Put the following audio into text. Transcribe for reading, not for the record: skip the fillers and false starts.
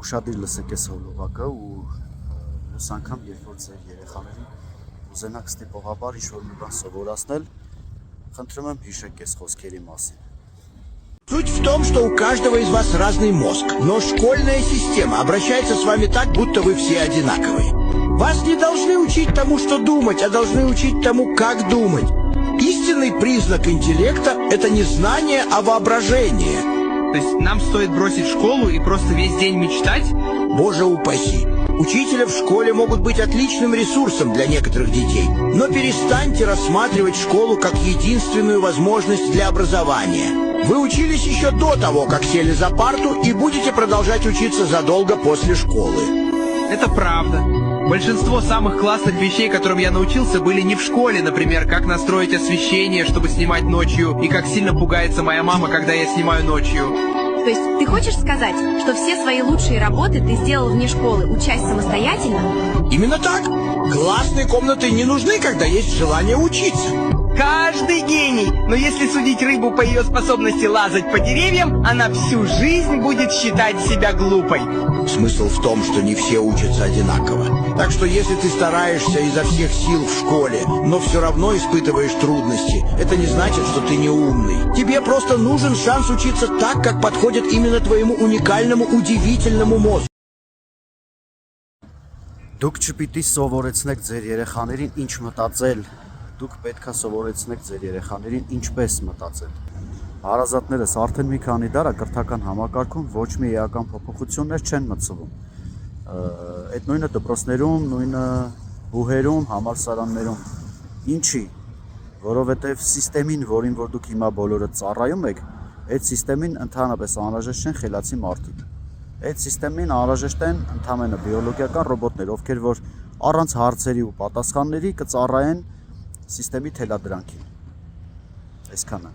ուշադիր լսեք այս հոլովակը ու մյուս անգամ երբ որ ձեր երեխաներին ուզենաք ստիպողաբար ինչ-որ մի բան սովորացնել, խնդրում եմ հիշեք այս խոսքերի մասին։ Суть в том, что у каждого из вас разный мозг, но школьная система обращается с вами так, будто вы все одинаковые. Вас не должны учить тому, что думать, а должны учить тому, как думать. Истинный признак интеллекта – это не знание, а воображение. То есть нам стоит бросить школу и просто весь день мечтать? Боже упаси! Учителя в школе могут быть отличным ресурсом для некоторых детей, но перестаньте рассматривать школу как единственную возможность для образования. Вы учились еще до того, как сели за парту, и будете продолжать учиться задолго после школы. Это правда. Большинство самых классных вещей, которым я научился, были не в школе, например, как настроить освещение, чтобы снимать ночью, и как сильно пугается моя мама, когда я снимаю ночью. То есть ты хочешь сказать, что все свои лучшие работы ты сделал вне школы, учась самостоятельно? Именно так. Классные комнаты не нужны, когда есть желание учиться. Каждый гений, но если судить рыбу по ее способности лазать по деревьям, она всю жизнь будет считать себя глупой. Смысл в том, что не все учатся одинаково. Так что если ты стараешься изо всех сил в школе, но все равно испытываешь трудности, это не значит, что ты не умный. Тебе просто нужен шанс учиться так, как подходит именно твоему уникальному, удивительному мозгу. Դուք չպիտի սովորեցնեք ձեր երեխաներին ինչ մտածել, դուք պետք է սովորեցնեք ձեր երեխաներին ինչպես մտածել։ Հարազատներս արդեն մի քանի դար կրթական համակարգում ոչ մի էական փոփոխություններ չեն մտցվում։ Այդ նույնը դպրոցներում, նույնը բուհերում, համալսարաններում։ Ինչի՞։ Որովհետև սիստեմին, որին որ դուք հիմա բոլորը ծառայում եք, այդ սիստեմին ընդհանրապես անհրաժեշտ են խելացի մարդիկ։ Այդ սիստեմին անհրաժեշտ են ընդհանրապես բիոլոգիական ռոբոտներ, ովքեր որ առանց հարցերի ու պատասխանների կծառայեն սիստեմի թելադրանքին։ Այսքանը։